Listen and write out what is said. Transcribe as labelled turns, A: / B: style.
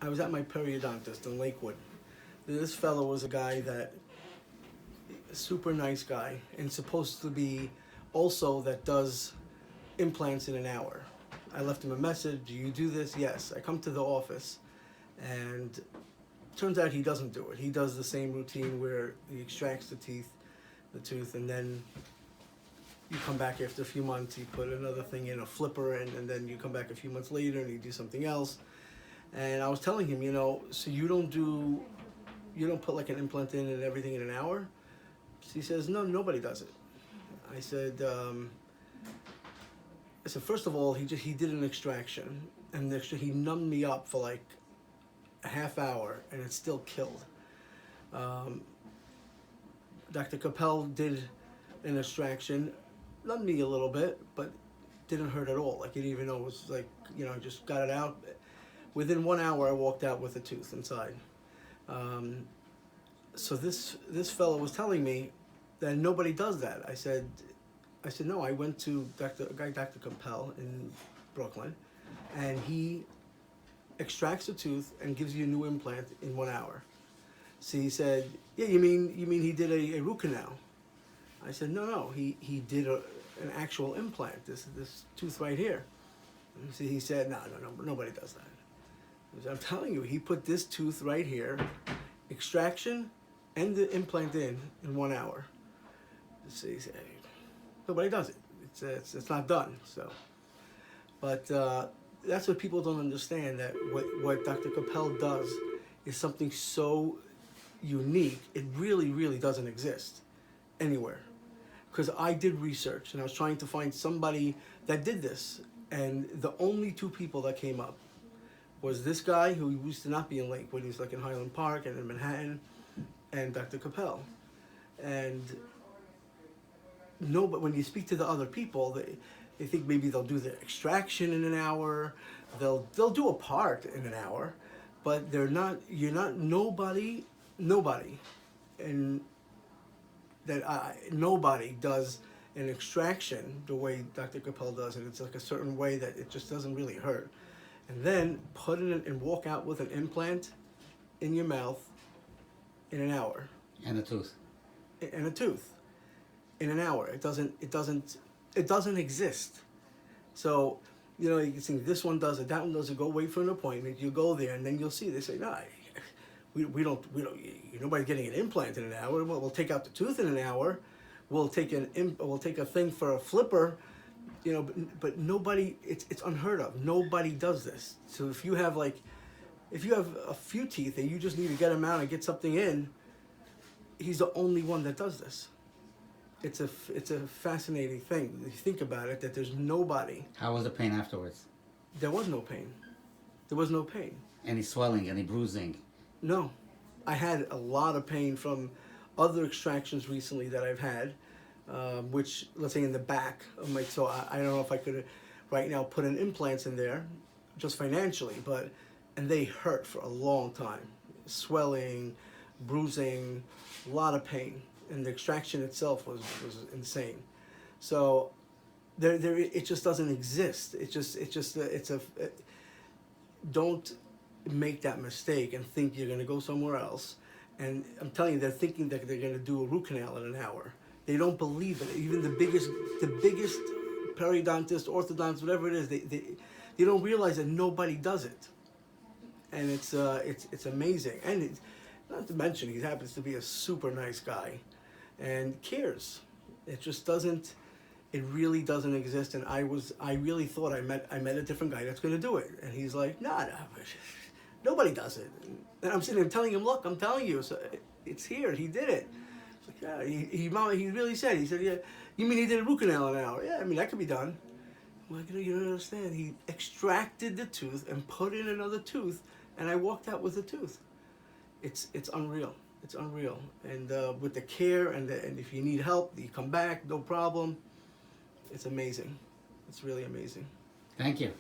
A: I was at my periodontist in Lakewood. This fellow was a guy that, super nice guy, and supposed to be also that does implants in an hour. I left him a message, do you do this? Yes. I come to the office, and turns out he doesn't do it. He does the same routine where he extracts the tooth, and then you come back after a few months, you put another thing in, a flipper, and then you come back a few months later and you do something else. And I was telling him, so you don't put like an implant in and everything in an hour? He says, no, nobody does it. I said, first of all, he did an extraction, and he numbed me up for like a half hour, and it still killed. Dr. Kappel did an extraction, numbed me a little bit, but didn't hurt at all. Like, I didn't even know it was like, just got it out. Within 1 hour, I walked out with a tooth inside. So this fellow was telling me that nobody does that. I said, no, I went to Dr. Kappel in Brooklyn, and he extracts a tooth and gives you a new implant in 1 hour. So he said, yeah, you mean he did a root canal? I said, no, he did an actual implant, this tooth right here. And so he said, no, nobody does that. I'm telling you, he put this tooth right here, extraction and the implant in 1 hour. So he said, nobody does it. It's not done. So, but that's what people don't understand, that what Dr. Kappel does is something so unique. It really, really doesn't exist anywhere. Because I did research, and I was trying to find somebody that did this, and the only two people that came up was this guy who used to not be in Lakewood. He was like in Highland Park and in Manhattan, and Dr. Kappel. And no, but when you speak to the other people, they think maybe they'll do the extraction in an hour, they'll do a part in an hour, but nobody, and nobody does an extraction the way Dr. Kappel does it. It's like a certain way that it just doesn't really hurt. And then put it in and walk out with an implant in your mouth in an hour.
B: And a tooth.
A: And a tooth in an hour. It doesn't exist. So, you can think this one does it, that one does it. Go wait for an appointment. You go there, and then you'll see. They say, no, we don't. Nobody's getting an implant in an hour. We'll take out the tooth in an hour. We'll take a thing for a flipper. But nobody. It's unheard of. Nobody does this. So if you have a few teeth and you just need to get them out and get something in, he's the only one that does this. It's a fascinating thing. You think about it, that there's nobody.
B: How was the pain afterwards?
A: There was no pain. There was no pain.
B: Any swelling, any bruising?
A: No. I had a lot of pain from other extractions recently that I've had, which, let's say in the back of my, so I don't know if I could right now put in implants in there, just financially, and they hurt for a long time. Swelling, bruising, a lot of pain. And the extraction itself was insane. So it just doesn't exist. Don't make that mistake and think you're going to go somewhere else. And I'm telling you, they're thinking that they're going to do a root canal in an hour. They don't believe it. Even the biggest periodontist, orthodontist, whatever it is, they don't realize that nobody does it. And it's amazing. And not to mention, he happens to be a super nice guy and cares. It just doesn't. It really doesn't exist. And I really thought I met a different guy that's going to do it. And he's like, nah, nobody does it. And I'm sitting there telling him, look, I'm telling you, so it's here. He did it. It's like, yeah, he really said. He said, yeah. You mean he did a root canal in an hour? Yeah, I mean that could be done. I'm like, you don't understand. He extracted the tooth and put in another tooth, and I walked out with a tooth. It's unreal. It's unreal. And with the care and if you need help, you come back, no problem. It's amazing. It's really amazing.
B: Thank you.